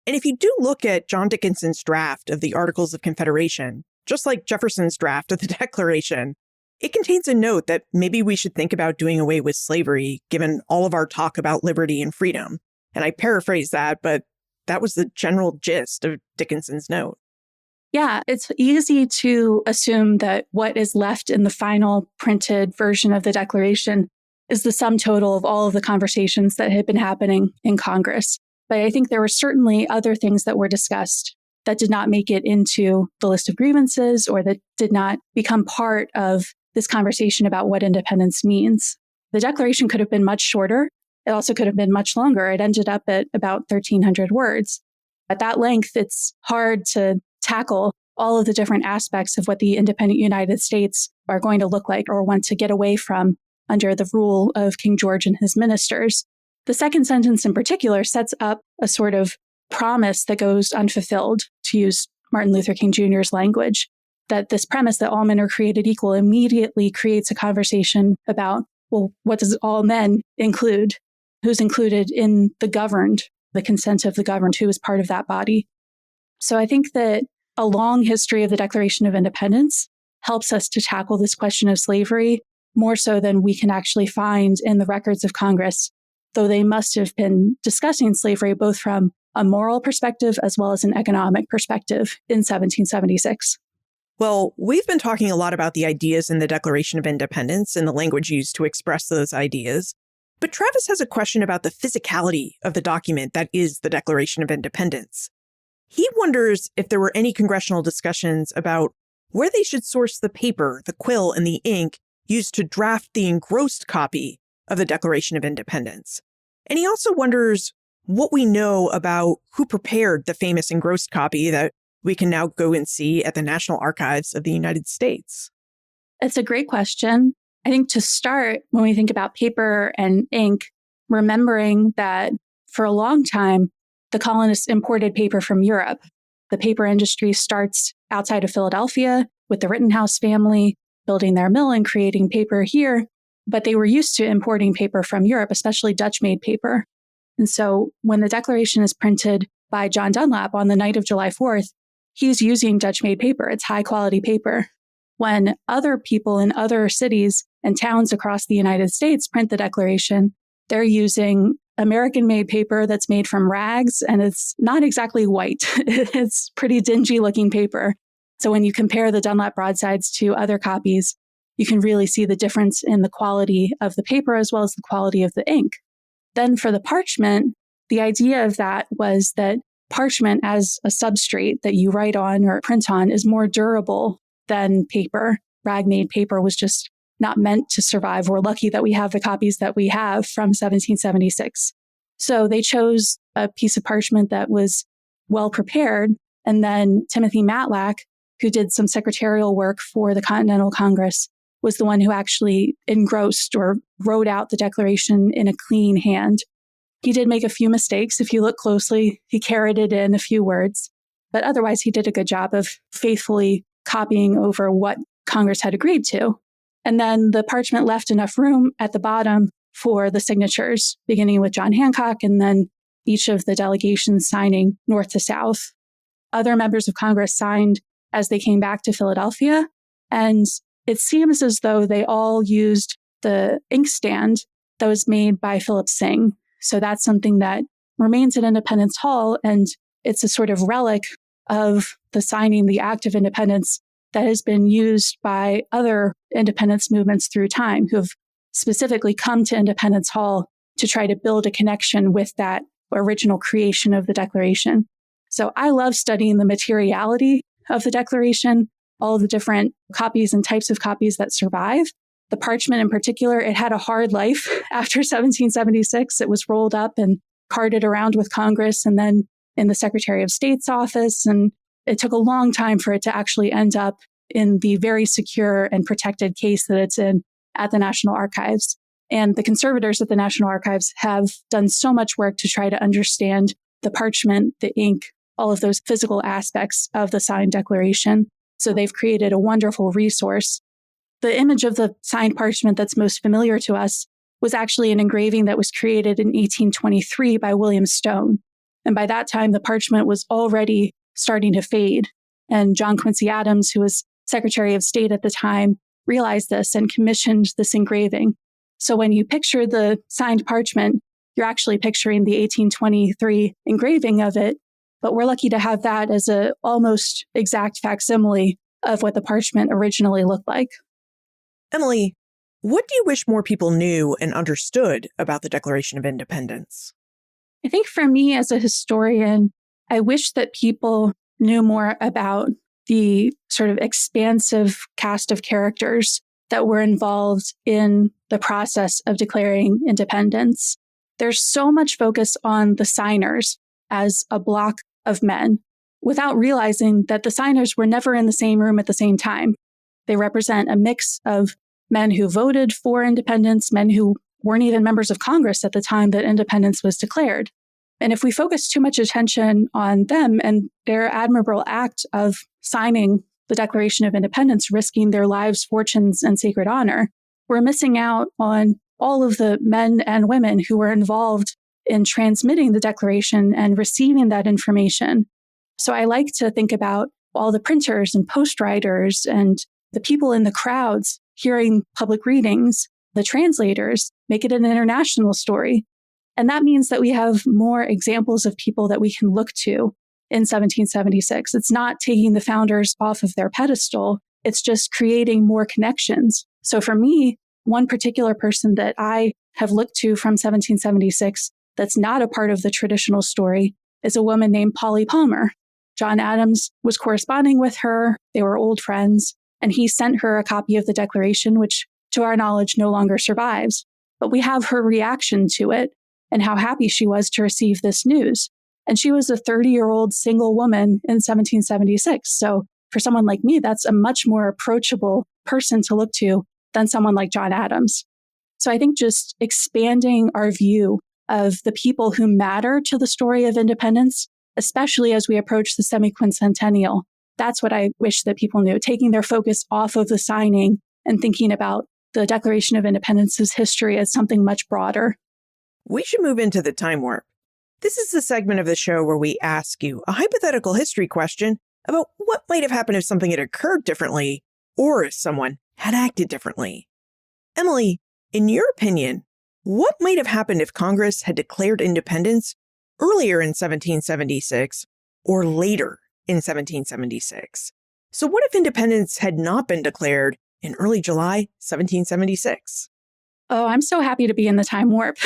Speaker 3: And if you do look at John Dickinson's draft of the Articles of Confederation, just like Jefferson's draft of the Declaration, it contains a note that maybe we should think about doing away with slavery, given all of our talk about liberty and freedom. And I paraphrase that, but that was the general gist of Dickinson's note.
Speaker 2: Yeah, it's easy to assume that what is left in the final printed version of the Declaration is the sum total of all of the conversations that had been happening in Congress. But I think there were certainly other things that were discussed that did not make it into the list of grievances or that did not become part of this conversation about what independence means. The Declaration could have been much shorter. It also could have been much longer. It ended up at about 1,300 words. At that length, it's hard to tackle all of the different aspects of what the independent United States are going to look like or want to get away from under the rule of King George and his ministers. The second sentence in particular sets up a sort of promise that goes unfulfilled, to use Martin Luther King Jr.'s language, that this premise that all men are created equal immediately creates a conversation about, well, what does all men include? Who's included in the governed, the consent of the governed, who is part of that body? So I think that a long history of the Declaration of Independence helps us to tackle this question of slavery more so than we can actually find in the records of Congress, though they must have been discussing slavery both from a moral perspective as well as an economic perspective in 1776.
Speaker 3: Well, we've been talking a lot about the ideas in the Declaration of Independence and the language used to express those ideas. But Travis has a question about the physicality of the document that is the Declaration of Independence. He wonders if there were any congressional discussions about where they should source the paper, the quill, and the ink used to draft the engrossed copy of the Declaration of Independence. And he also wonders what we know about who prepared the famous engrossed copy that we can now go and see at the National Archives of the United States.
Speaker 2: It's a great question. I think to start, when we think about paper and ink, remembering that for a long time, the colonists imported paper from Europe. The paper industry starts outside of Philadelphia with the Rittenhouse family building their mill and creating paper here, but they were used to importing paper from Europe, especially Dutch-made paper. And so when the Declaration is printed by John Dunlap on the night of July 4th, he's using Dutch-made paper. It's high-quality paper. When other people in other cities and towns across the United States print the Declaration, they're using American-made paper that's made from rags, and it's not exactly white. It's pretty dingy-looking paper. So when you compare the Dunlap broadsides to other copies, you can really see the difference in the quality of the paper as well as the quality of the ink. Then for the parchment, the idea of that was that parchment as a substrate that you write on or print on is more durable than paper. Rag-made paper was just not meant to survive. We're lucky that we have the copies that we have from 1776. So they chose a piece of parchment that was well prepared. And then Timothy Matlack, who did some secretarial work for the Continental Congress, was the one who actually engrossed or wrote out the Declaration in a clean hand. He did make a few mistakes. If you look closely, he carroted in a few words, but otherwise he did a good job of faithfully copying over what Congress had agreed to. And then the parchment left enough room at the bottom for the signatures, beginning with John Hancock and then each of the delegations signing north to south. Other members of Congress signed as they came back to Philadelphia. And it seems as though they all used the inkstand that was made by Philip Singh. So that's something that remains at Independence Hall. And it's a sort of relic of the signing the Act of Independence that has been used by other independence movements through time who have specifically come to Independence Hall to try to build a connection with that original creation of the Declaration. So I love studying the materiality of the Declaration, all the different copies and types of copies that survive. The parchment in particular, it had a hard life after 1776. It was rolled up and carted around with Congress and then in the Secretary of State's office. And it took a long time for it to actually end up in the very secure and protected case that it's in at the National Archives. And the conservators at the National Archives have done so much work to try to understand the parchment, the ink, all of those physical aspects of the signed declaration. So they've created a wonderful resource. The image of the signed parchment that's most familiar to us was actually an engraving that was created in 1823 by William Stone. And by that time, the parchment was already starting to fade. And John Quincy Adams, who was Secretary of State at the time, realized this and commissioned this engraving. So when you picture the signed parchment, you're actually picturing the 1823 engraving of it. But we're lucky to have that as an almost exact facsimile of what the parchment originally looked like.
Speaker 3: Emily, What do you wish more people knew and understood about the Declaration of Independence?
Speaker 2: I think for me as a historian, I wish that people knew more about the sort of expansive cast of characters that were involved in the process of declaring independence. There's so much focus on the signers as a block of men without realizing that the signers were never in the same room at the same time. They represent a mix of men who voted for independence, men who weren't even members of Congress at the time that independence was declared. And if we focus too much attention on them and their admirable act of signing the Declaration of Independence, risking their lives, fortunes, and sacred honor, we're missing out on all of the men and women who were involved in transmitting the Declaration and receiving that information. So I like to think about all the printers and postwriters and the people in the crowds hearing public readings, the translators, make it an international story. And that means that we have more examples of people that we can look to in 1776. It's not taking the founders off of their pedestal. It's just creating more connections. So for me, one particular person that I have looked to from 1776 that's not a part of the traditional story is a woman named Polly Palmer. John Adams was corresponding with her. They were old friends. And he sent her a copy of the Declaration, which to our knowledge no longer survives. But we have her reaction to it and how happy she was to receive this news. And she was a 30-year-old single woman in 1776. So for someone like me, that's a much more approachable person to look to than someone like John Adams. So I think just expanding our view of the people who matter to the story of independence, especially as we approach the semi-quincentennial, that's what I wish that people knew, taking their focus off of the signing and thinking about the Declaration of Independence's history as something much broader.
Speaker 3: We should move into the time warp. This is the segment of the show where we ask you a hypothetical history question about what might have happened if something had occurred differently or if someone had acted differently. Emily, in your opinion, what might have happened if Congress had declared independence earlier in 1776 or later in 1776? So what if independence had not been declared in early July 1776?
Speaker 2: Oh, I'm so happy to be in the time warp.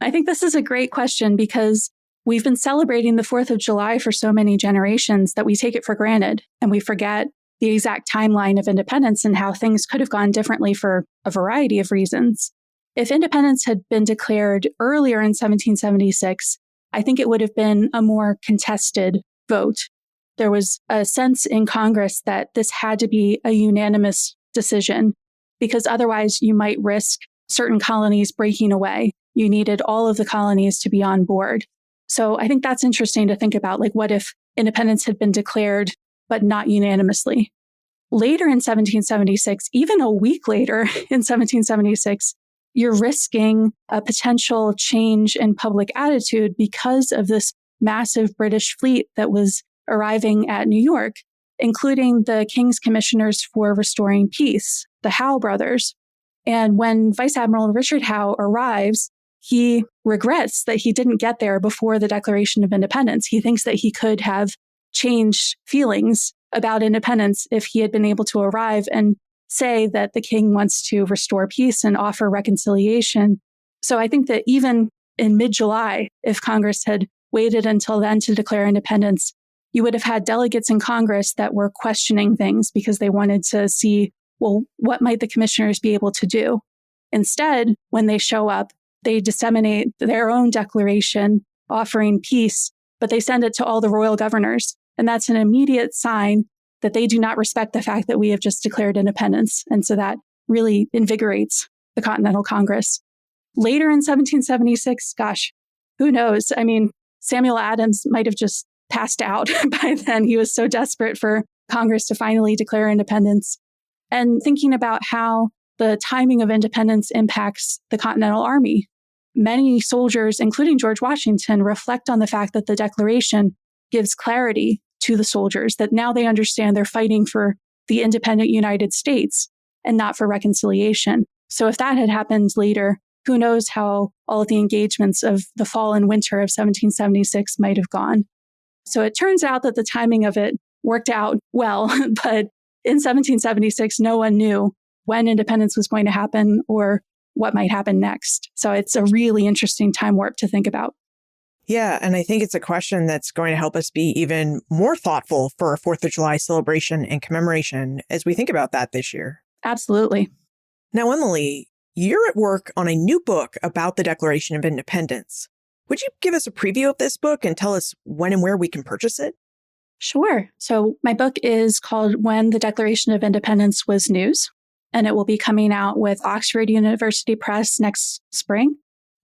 Speaker 2: I think this is a great question because we've been celebrating the 4th of July for so many generations that we take it for granted and we forget the exact timeline of independence and how things could have gone differently for a variety of reasons. If independence had been declared earlier in 1776, I think it would have been a more contested vote. There was a sense in Congress that this had to be a unanimous decision because otherwise you might risk certain colonies breaking away. You needed all of the colonies to be on board. So I think that's interesting to think about, like what if independence had been declared, but not unanimously? Later in 1776, even a week later in 1776, you're risking a potential change in public attitude because of this massive British fleet that was arriving at New York, including the King's Commissioners for Restoring Peace, the Howe brothers. And when Vice Admiral Richard Howe arrives, he regrets that he didn't get there before the Declaration of Independence. He thinks that he could have changed feelings about independence if he had been able to arrive and say that the king wants to restore peace and offer reconciliation. So I think that even in mid-July, if Congress had waited until then to declare independence, you would have had delegates in Congress that were questioning things because they wanted to see, well, what might the commissioners be able to do? Instead, when they show up, they disseminate their own declaration offering peace, but they send it to all the royal governors. And that's an immediate sign that they do not respect the fact that we have just declared independence. And so that really invigorates the Continental Congress. Later in 1776, gosh, who knows? I mean, Samuel Adams might have just passed out by then. He was so desperate for Congress to finally declare independence. And thinking about how the timing of independence impacts the Continental Army. Many soldiers, including George Washington, reflect on the fact that the Declaration gives clarity to the soldiers, that now they understand they're fighting for the independent United States and not for reconciliation. So if that had happened later, who knows how all of the engagements of the fall and winter of 1776 might have gone. So it turns out that the timing of it worked out well, but in 1776, no one knew when independence was going to happen or what might happen next. So it's a really interesting time warp to think about.
Speaker 3: Yeah, and I think it's a question that's going to help us be even more thoughtful for our 4th of July celebration and commemoration as we think about that this year.
Speaker 2: Absolutely.
Speaker 3: Now, Emily, you're at work on a new book about the Declaration of Independence. Would you give us a preview of this book and tell us when and where we can purchase it?
Speaker 2: Sure. So my book is called When the Declaration of Independence Was News, and it will be coming out with Oxford University Press next spring.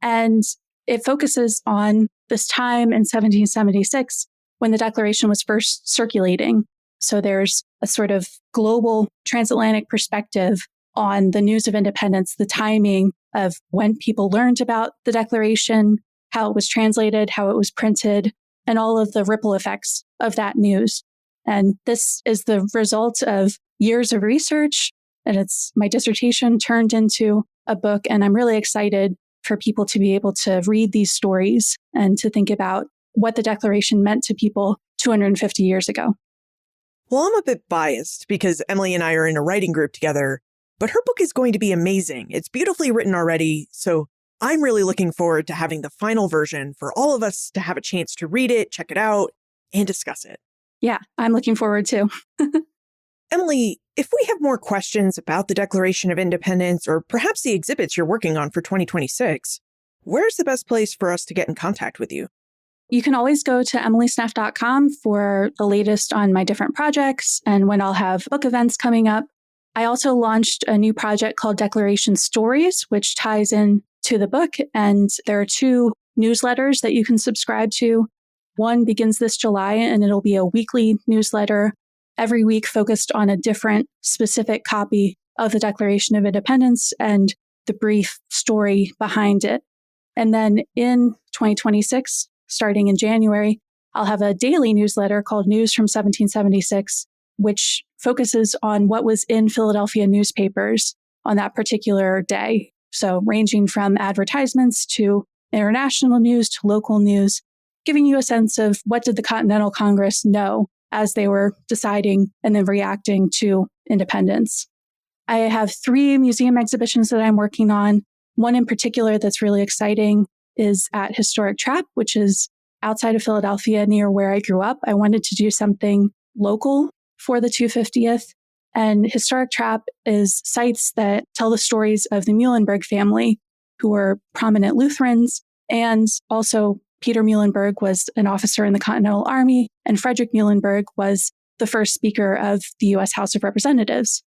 Speaker 2: And it focuses on this time in 1776 when the Declaration was first circulating. So there's a sort of global transatlantic perspective on the news of independence, the timing of when people learned about the Declaration, how it was translated, how it was printed, and all of the ripple effects of that news. And this is the result of years of research, and it's my dissertation turned into a book. And I'm really excited for people to be able to read these stories and to think about what the Declaration meant to people 250 years ago.
Speaker 3: Well, I'm a bit biased because Emily and I are in a writing group together, but her book is going to be amazing. It's beautifully written already, so I'm really looking forward to having the final version for all of us to have a chance to read it, check it out, and discuss it.
Speaker 2: Yeah, I'm looking forward to.
Speaker 3: Emily, if we have more questions about the Declaration of Independence or perhaps the exhibits you're working on for 2026, where's the best place for us to get in contact with you?
Speaker 2: You can always go to emilysneff.com for the latest on my different projects and when I'll have book events coming up. I also launched a new project called Declaration Stories, which ties in to the book. And there are 2 newsletters that you can subscribe to. One begins this July, and it'll be a weekly newsletter every week focused on a different specific copy of the Declaration of Independence and the brief story behind it. And then in 2026, starting in January, I'll have a daily newsletter called News from 1776, which focuses on what was in Philadelphia newspapers on that particular day. So ranging from advertisements to international news to local news, giving you a sense of what did the Continental Congress know as they were deciding and then reacting to independence. I have 3 museum exhibitions that I'm working on. One in particular that's really exciting is at Historic Trap, which is outside of Philadelphia near where I grew up. I wanted to do something local for the 250th. And Historic Trap is sites that tell the stories of the Muhlenberg family, who were prominent Lutherans. And also Peter Muhlenberg was an officer in the Continental Army, and Frederick Muhlenberg was the first Speaker of the U.S. House of Representatives.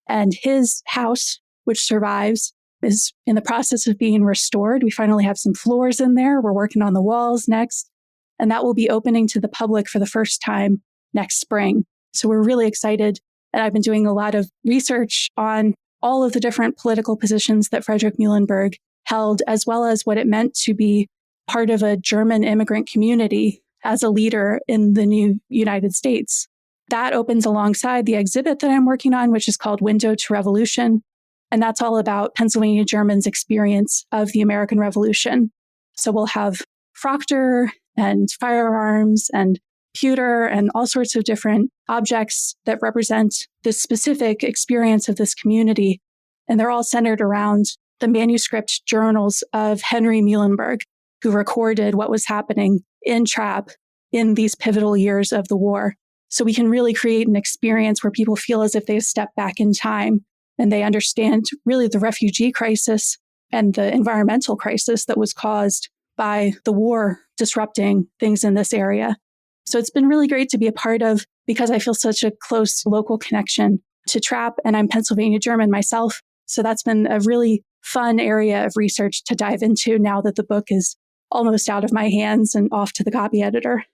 Speaker 2: And his house, which survives, is in the process of being restored. We finally have some floors in there. We're working on the walls next. And that will be opening to the public for the first time next spring. So we're really excited. And I've been doing a lot of research on all of the different political positions that Frederick Muhlenberg held, as well as what it meant to be part of a German immigrant community as a leader in the new United States. That opens alongside the exhibit that I'm working on, which is called Window to Revolution. And that's all about Pennsylvania Germans' experience of the American Revolution. So we'll have Proctor and firearms and pewter and all sorts of different objects that represent this specific experience of this community. And they're all centered around the manuscript journals of Henry Muhlenberg, who recorded what was happening in Trap in these pivotal years of the war. So we can really create an experience where people feel as if they've stepped back in time and they understand really the refugee crisis and the environmental crisis that was caused by the war disrupting things in this area. So it's been really great to be a part of because I feel such a close local connection to Trap, and I'm Pennsylvania German myself. So that's been a really fun area of research to dive into now that the book is almost out of my hands and off to the copy editor.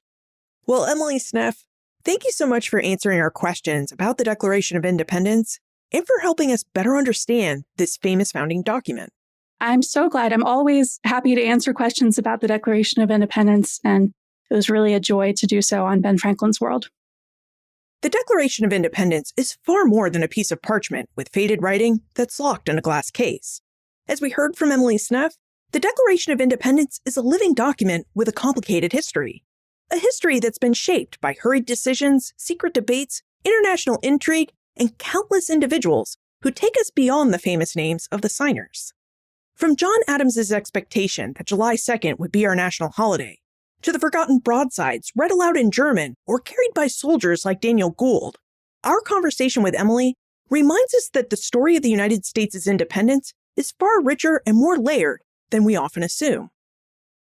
Speaker 3: Well, Emily Sneff, thank you so much for answering our questions about the Declaration of Independence and for helping us better understand this famous founding document.
Speaker 2: I'm so glad. I'm always happy to answer questions about the Declaration of Independence, and it was really a joy to do so on Ben Franklin's World.
Speaker 3: The Declaration of Independence is far more than a piece of parchment with faded writing that's locked in a glass case. As we heard from Emily Sneff, the Declaration of Independence is a living document with a complicated history. A history that's been shaped by hurried decisions, secret debates, international intrigue, and countless individuals who take us beyond the famous names of the signers. From John Adams's expectation that July 2nd would be our national holiday, to the forgotten broadsides read aloud in German or carried by soldiers like Daniel Gould, our conversation with Emily reminds us that the story of the United States' independence is far richer and more layered than we often assume.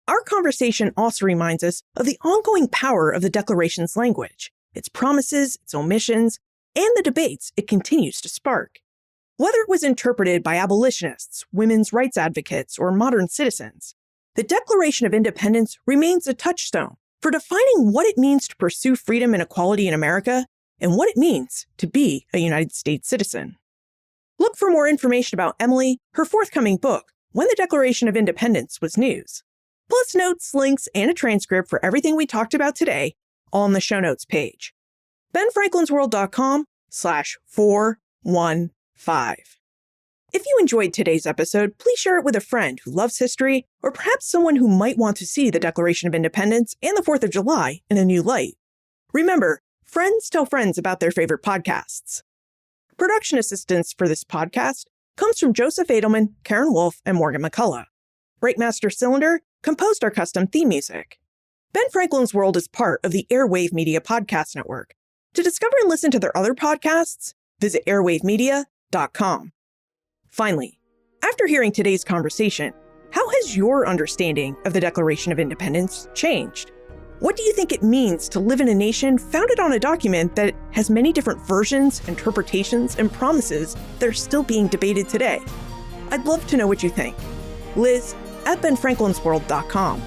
Speaker 3: Our conversation also reminds us of the ongoing power of the Declaration's language, its promises, its omissions, and the debates it continues to spark. Whether it was interpreted by abolitionists, women's rights advocates, or modern citizens, the Declaration of Independence remains a touchstone for defining what it means to pursue freedom and equality in America and what it means to be a United States citizen. Look for more information about Emily, her forthcoming book, When the Declaration of Independence Was News, plus notes, links, and a transcript for everything we talked about today on the show notes page. benfranklinsworld.com/415. If you enjoyed today's episode, please share it with a friend who loves history, or perhaps someone who might want to see the Declaration of Independence and the 4th of July in a new light. Remember, friends tell friends about their favorite podcasts. Production assistance for this podcast comes from Joseph Edelman, Karen Wolf, and Morgan McCullough. Breakmaster Cylinder composed our custom theme music. Ben Franklin's World is part of the Airwave Media Podcast Network. To discover and listen to their other podcasts, visit airwavemedia.com. Finally, after hearing today's conversation, how has your understanding of the Declaration of Independence changed? What do you think it means to live in a nation founded on a document that has many different versions, interpretations, and promises that are still being debated today? I'd love to know what you think. Liz at benfranklinsworld.com.